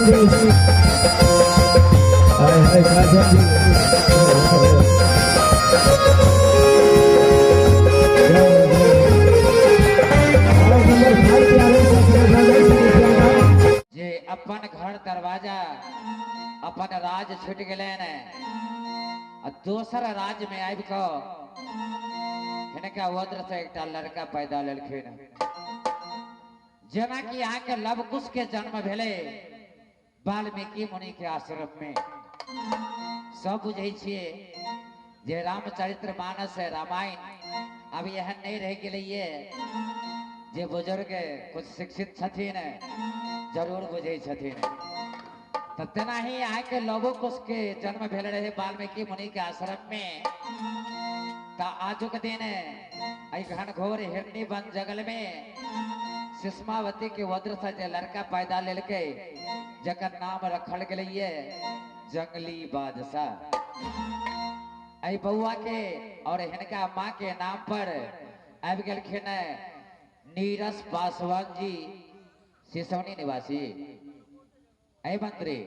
अपन घर दरवाजा अपन राज छूट गए ने दोसर राज्य में आबि हिनका वज्र से एक लड़का पैदा लेलखिन जना कि यहाँ के लवकुश के जन्म भेले वाल्मीकि मुनि के आश्रम में। सब बुझे छे जे रामचरित्र मानस है रामायण अब यह नहीं रह गए जे बुजुर्ग कुछ शिक्षित छथिन जरूर बुझे छथिन। तो तना ही यहाँ के लवकुश के जन्म भेल रहे वाल्मीकि मुनि के आश्रम में। ता आजुक दिन घनघोर हिरणी वन जंगल में सुषमावती के वज्र से लड़का पैदा लेलके जकर नाम रखल गए जंगली बादशाह। आई बउआ के और हिनका माँ के नाम पर आबि गेलखिन नीरस पासवान जी सिसौनी निवासी। ऐ मंत्री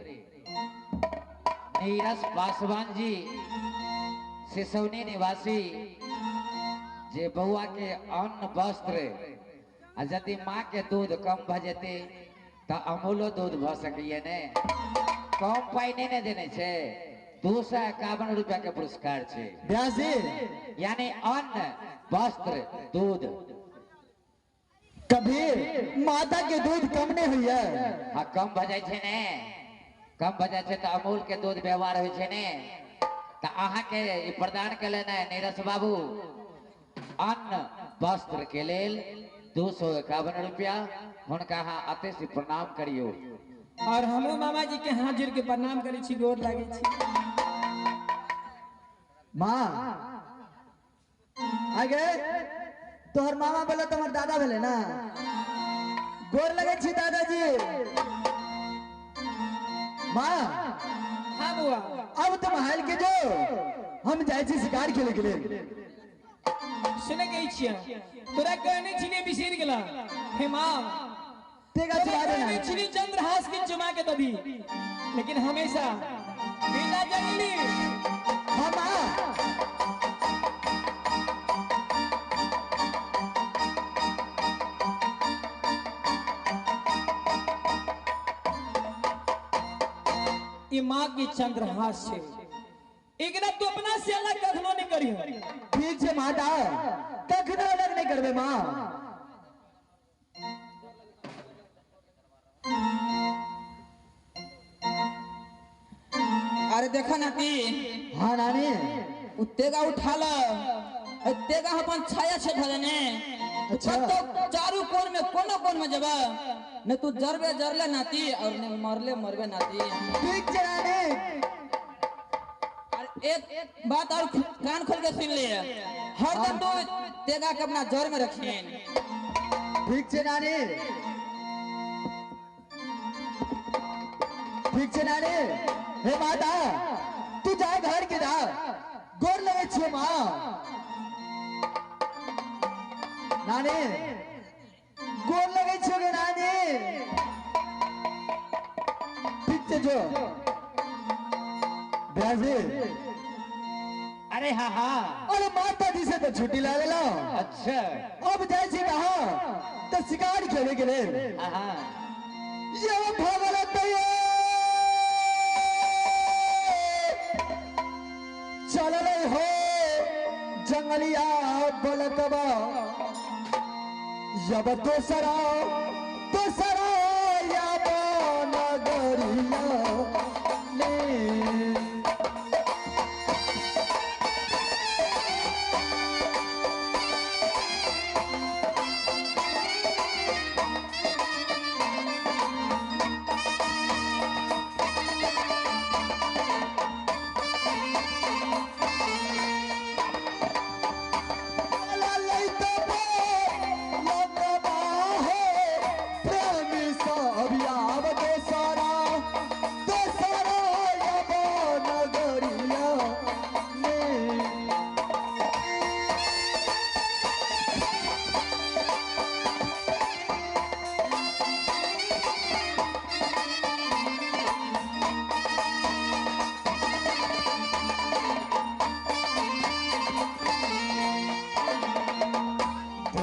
नीरस पासवान जी सिसौनी निवासी जे बउआ के अन्न वस्त्र यदि माँ के दूध कम भजेते तो अमूलो दूध भ सकिए ने कम पाई नहीं देने छे 251 रुपया के पुरस्कार छे यानी अन्न वस्त्र दूध। कभी माता के दूध कम नहीं हुई है। हाँ कम भजाय छे ने कम भजाय छे तो अमूल के दूध व्यवहार होय छे ने तो अहा के प्रदान के लेना नीरस बाबू अन्न वस्त्र के लेल 251 रुपया हुनका हाँ अति से प्रणाम करियो। और हमो मामा जी के हाजिर के प्रणाम करी छी गोर लागे छी। माँ आगे तोहर मामा बोले तुम्हार दादा बोले ना गोर लगे छी दादाजी। माँ हाँ बुआ अब तुम हाल के जो हम जाए छी शिकार खेले के लिए सुने गई छिया तोरा कहने छिने बिसर गेला हे माँ तेगा चुरा देना कहने छिनी चंद्रहास के चुमा के तभी लेकिन हमेशा बिना जंगली। हाँ माँ ये माँ की चंद्रहास से एक ना तू अपना से अलग कखनो नहीं करियो। ठीक है माता कखनो अलग नहीं करबे माँ। अरे देखो नाती हाँ नानी उत्तेगा उठा लो उत्तेगा अपन छाया से धरने अच्छा तो चारू कोण में जबा न तू जरले नाती और न मरले मरबे नाती। ठीक है नानी एक बात और कान खोल के सुन ले हर दम तो तेगा के अपना जर में रखियन। ठीक है नानी ठीक है नानी। हे माता तू जाए घर के जा गोर लगे छे माँ। नानी गोर लगे छे नानी ठीक है जो ब्राजील। अरे हाँ हाँ अरे माता जी से तो छुट्टी ला लेला। अच्छा अब जाए छी कहाँ तो शिकार खेले के लिए। हाँ ये भगवत चल रहे हो जंगलिया बलकबा जब दोसरा या नगरिया ने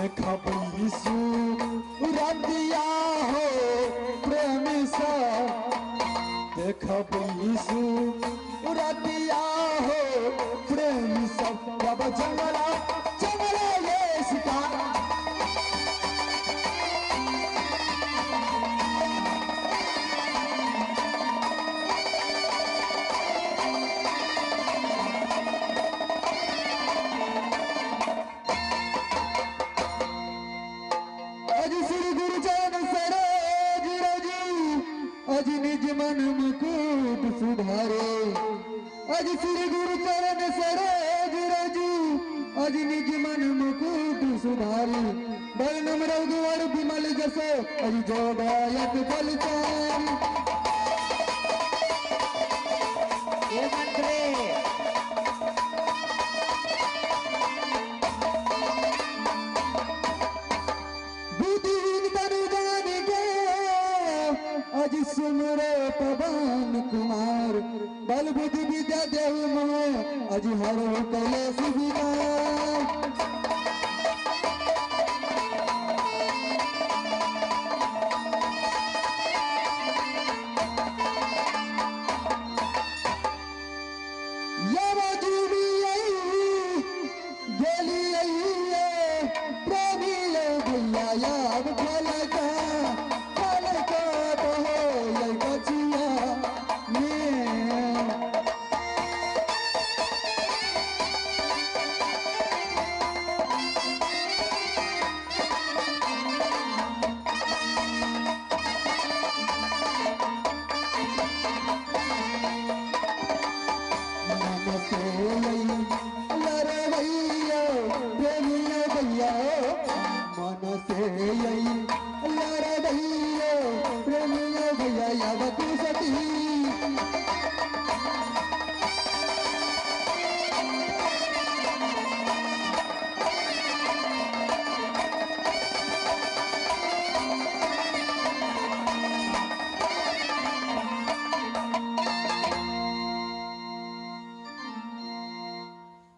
देखा यीशु रतिया हो प्रेमी सा देखा यीशु रतिया हो प्रेमी सब जब जंगला जंगला ये सितारा अज निज मन मुकुट सुधारे अज श्री गुरु चरण सरोज रजू अज निज मन मुकुट सुधारे बल नम्र गुण विमल जसो अज जो गायक बलचारी ये मंत्री बुद्धिहीन तनु जान के अज सुमरे पवन कुमार बल बुद्धि विद्या देव मोह अज हर कलेश विकार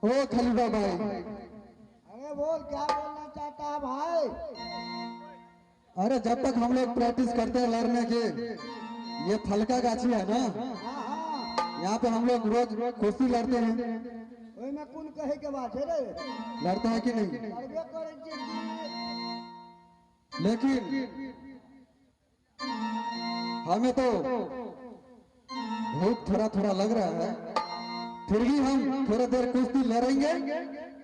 ओ खलीफा भाई अरे बोल क्या बोलना चाहता है भाई। अरे जब तक हम लोग प्रैक्टिस करते हैं लड़ने की ये फलका गाछी है ना हाँ हाँ यहाँ पे हम लोग रोज कुश्ती लड़ते हैं ओई में कौन कहे के बात है रे। लड़ते हैं कि नहीं करबे करे छी कि लेकिन हमें तो भूख थोड़ा थोड़ा लग रहा है फिर भी हम थोड़ा देर कुश्ती लड़ेंगे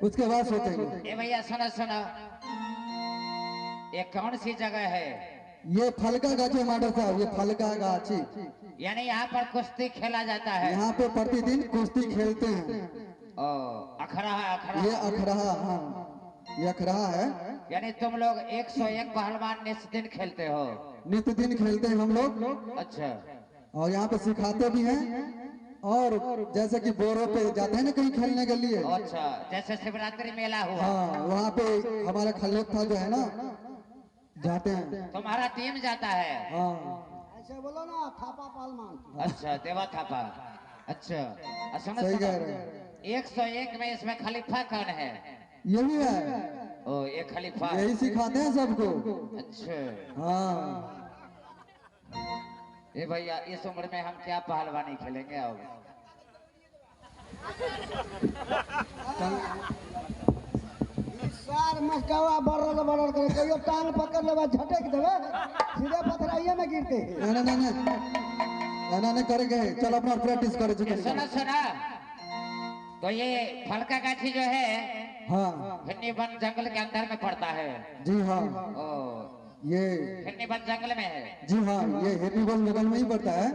उसके बाद सोचेंगे। ए भैया सुनो सुनो, ये कौन सी जगह है? ये फलका गाछी मास्टर साहब, ये फलका गाछी यानी यहाँ पर कुश्ती खेला जाता है? यहाँ पे प्रतिदिन कुश्ती खेलते हैं। ओ अखड़ा है, अखड़ा। ये अखड़ा, हाँ ये अखड़ा है। यानी तुम लोग 101 पहलवान नित्य दिन खेलते हो? नित्य दिन खेलते हैं हम लोग। अच्छा। और यहाँ पे सिखाते भी हैं और जैसे कि बोरों पे जाते हैं ना कहीं खेलने के लिए। अच्छा, जैसे शिवरात्रि मेला हुआ। हाँ वहाँ पे हमारा खलीफा जो है ना जाते हैं। तुम्हारा टीम जाता है? हाँ ऐसे बोलो ना, थापा पालमान। अच्छा, देवा थापा। अच्छा, सुनो सही सुनो, कह रहे हैं। 101 में इसमें खलीफा कौन है? यही है, ओ ये खलीफा। यही सिखाते हैं सबको। अच्छा। हाँ ए भैया इस उम्र में हम क्या पहलवानी खेलेंगे अब? सार मस्कावा बरर करे कहियो टांग पकड़ लेबा झटक देबे सीधे पथराइए में गिरते। ना करेंगे, चल अपना प्रैक्टिस करे चुके। सुना सुना, तो ये फलका गाछी जो है हाँ फिरनी वन जंगल के अंदर में पड़ता है? जी हाँ, ओ ये फिरनी वन जंगल में है? जी हाँ, ये हिरनीबल बगल में ही पड़ता है।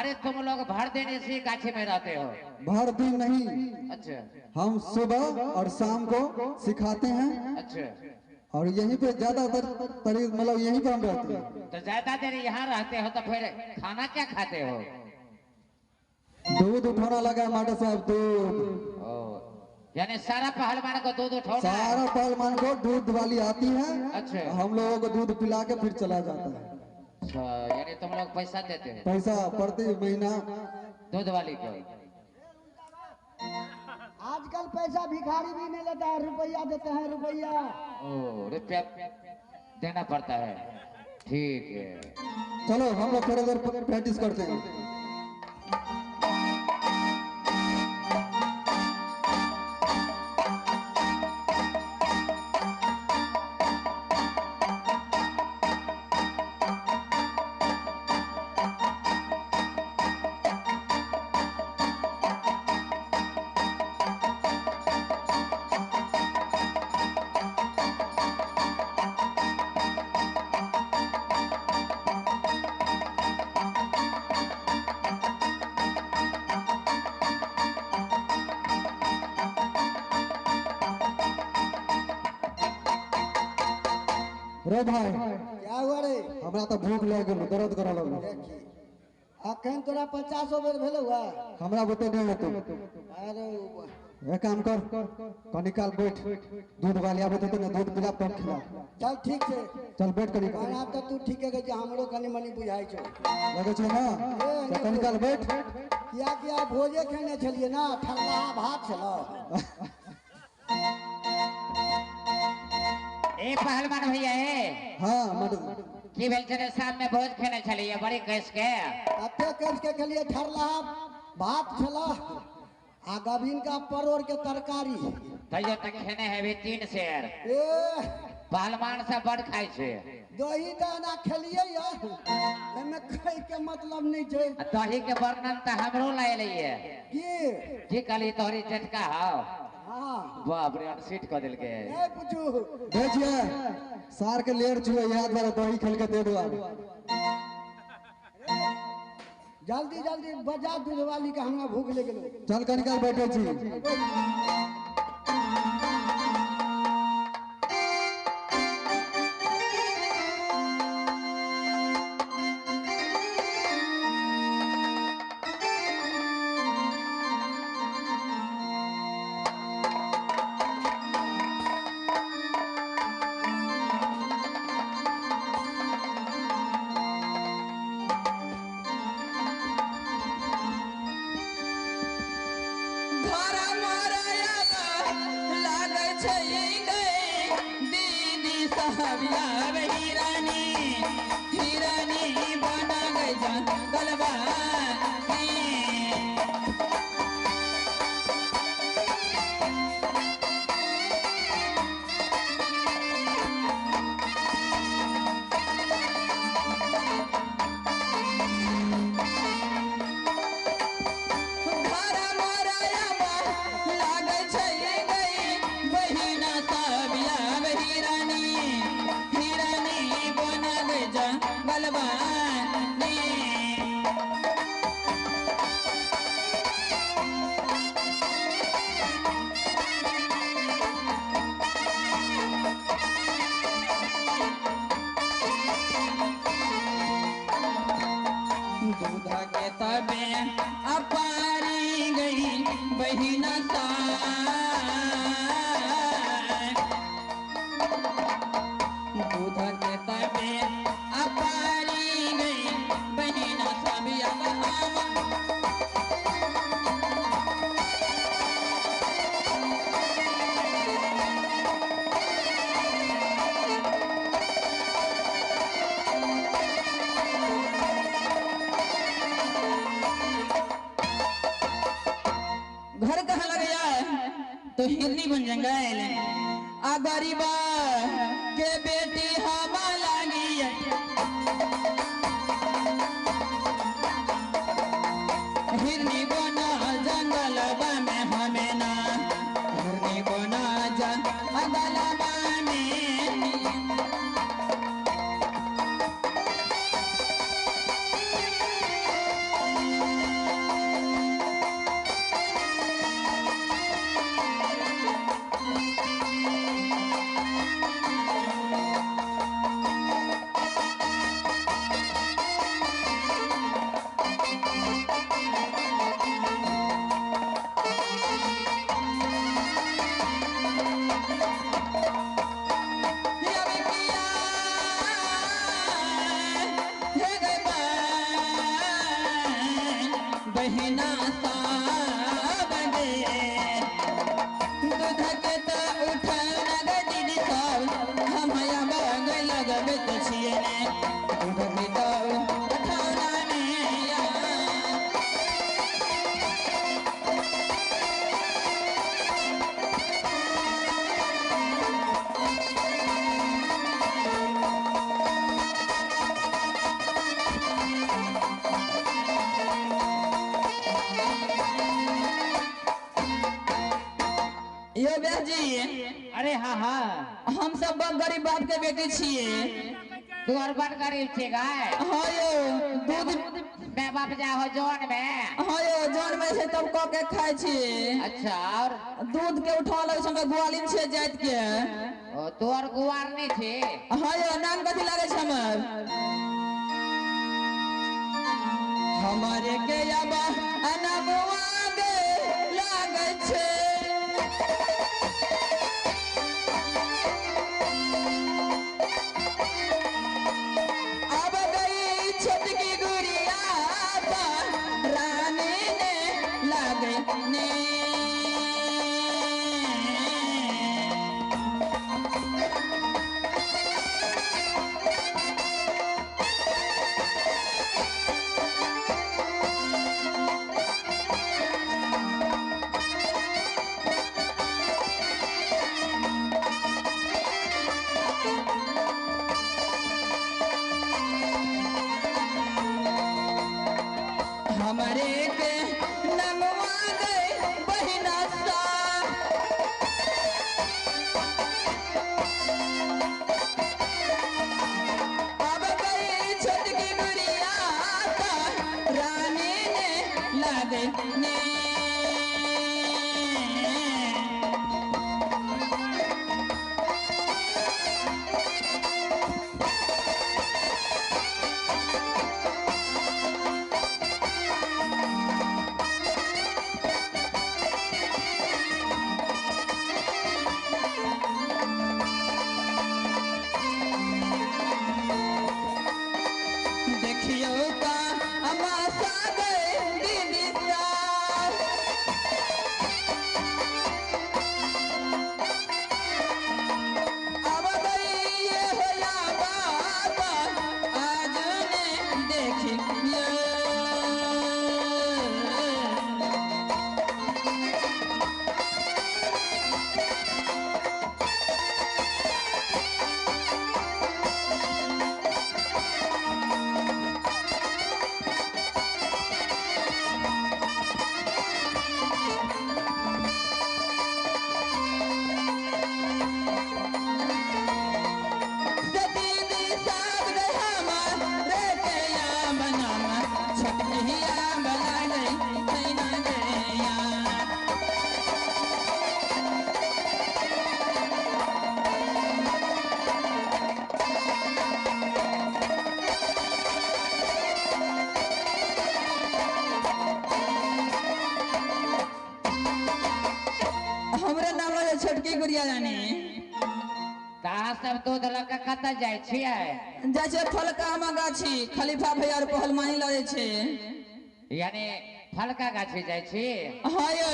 अरे तुम लोग भर दिन इसी गाछी में रहते हो? भर दिन नहीं, अच्छा हम सुबह और शाम को सिखाते हैं अच्छा। और यहीं पे ज्यादातर मतलब यहीं पे हम रहते हैं। तो ज्यादा देर यहाँ रहते हो तो फिर खाना क्या खाते हो? दूध उठाना लगा है मास्टर साहब, दूध। ओ यानी सारा पहलवान को दूध उठाना है? सारा पहलवान को दूध वाली आती है। अच्छा। हम लोगों को दूध पिला के फिर चला जाता है। अच्छा, यानी तुम लोग पैसा देते हो पैसा प्रति महीना। दूध वाली को? आज आजकल पैसा भिखारी भी नहीं लेता है, रुपया देते हैं, रुपया। ओ रुपया देना पड़ता है, ठीक है। चलो हम लोग थोड़ा देर प्रैक्टिस करते हैं। रे भाई क्या हुआ रे? हमरा तो भूख लग गेल, दर्द करे लगल। अखन तोरा 50 बेर भेल हुआ? हमरा बते नहीं होतो। अरे एक काम कर, कनी काल बैठ, दूध वाली आबे तो ना दूध पिला तब खिला। चल ठीक है, चल बैठ कनी काल। खाना तो तू ठीक है कि हमरो कनी मनी बुझाई छो। लगे छे ना, तो कनी काल बैठ। किया भोजे खेने छलिए ना, ठंडा भात छलो। ए पहलवान भैया ए, हां मत की भेल छे शाम में भोज खेने छलिए बड़ी कस के। अते कस के खेलिए, ठरला भात छलो आ गबीन का परोर के तरकारी। तैयो तक खेने है भी 3 शेर। ए पहलवान से बड़ खाई छे। दही दाना खेलिए या एमे कहे के मतलब नहीं छे। दही के वर्णन तो हमरो लाए लिए की कली तोहरी चटका हां। हां बाप रे अनसीट क दिल के। ए बुझू भेजिए सार के लेर छुए याद बारे दही खेल के दे दो। जल्दी जल्दी बजा दूध वाली का, हमरा भूख लग गेलो। चल कनी काल बैठे छी। तो हिरनी बन जंगल आ गरीबा के बेटी हवा लागी हिरनी बना जंगल में हमें ना हिरनी बना जंगल में यो ब्याह जी, अरे हाँ हाँ, हम सब बहुत गरीब बाप के बेटी छिए। तू और बड़ गरीब छे गाय। हाँ यो दूध मैं बाप जा हो जौन में। हाँ यो जौन में से तब क के खाए छिए। अच्छा, और दूध के उठा लगे छे ग्वालिन छे जात के। ओ, तू और गुआर नहीं छे। हाँ यो नाम कथी लागे छे हमर? हमारे के याबा अनबवा दे लागे छे। अब गई छोटकी गुड़िया रानी ने लागे ने। हमारे के नमवा गए बहिना सा। अब गई छोटकी गुड़िया रानी ने लागे ने। देखियो का अमासा गए दीदी सा। अब गई ये होया बाबा आज ने देखियो। दीदी साहब रे हमारे के या बनाना छटकिया बना गई सैना गया। हमरे नाम है छोटकी गुड़िया रानी। कहाँ सब दूध लगा कत जाए छिए? जैसे फल का हम गाछी खलीफा भैया और पहलवानी लगे छे। यानी फल का गाछी जाए छी। हाँ यो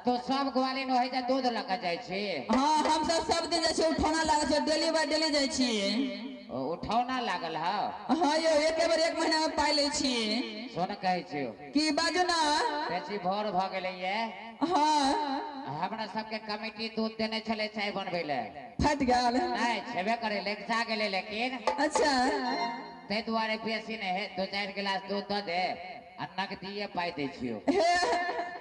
तो सब ग्वालिन हो जा दूध लगा जाए छी। हाँ हम सब दिन जैसे उठौना लागे छे डेली बाय डेली जाए छिए। ओ, उठौना लागल है। हाँ यो एक बार एक महीना में पाई ले छिए। सोन कहे छियो की बाजू ना। बेची भोर भ गेलै ये। हाँ हमरा सबके कमिटी दूध देने छले चाय बनबै ले। फट गेल। नहीं छेबे करे लेगजा गेलै, लेकिन अच्छा ते दुआरे बेसी नहीं है, 2-4 गिलास दूध दे दे अन्ना के दिए पाई दे छियो। हे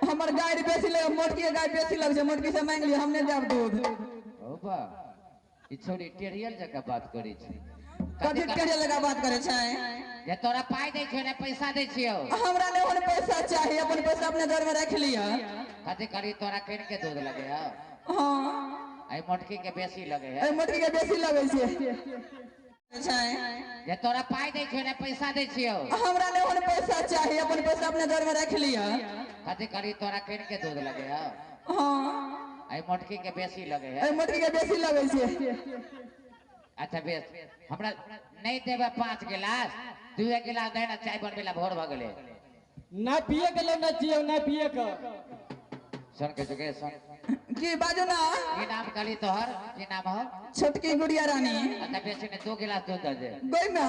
हमर गाय बेसी लगे मोटकी गाय बेसी लगे छे। मोटकी से मांग लियो हमने देब दूध। ओ बा ई छोरी टेरियल जका बात करै छी। कथी करे लगा बात करे छे? जे तोरा पाई दे छियो ने पैसा दे छियो। हमरा ने ओन पैसा चाहिए, अपन पैसा अपने घर में रख लिया। कथी करी तोरा किन के दूध लगे है? हाँ आई मोटकी के बेसी लगे ए है। मोटकी के बेसी लगे छे। जे तोरा पाई दे छियो ने पैसा दे छियो। हमरा ने ओन पैसा चाहिए, अपन पैसा अपने घर में रख लिया। कथी करी तोरा किन के दूध लगे है? हाँ आई मोटकी के बेसी लगे ए है। मोटकी के बेसी लगे छे। अच्छा बेस हमरा नहीं देबे 5 गिलास, 2 गिलास देना चाय बनबे ला भोर भ गेले। ना पिए के ना चाहिए ना पिए के। सुन के जुगे सुन की बाजू ना। की नाम कली तोहर? की नाम हो? छोटकी गुड़िया रानी। अच्छा बेसी ने 2 गिलास दूध दे दे। गोई ना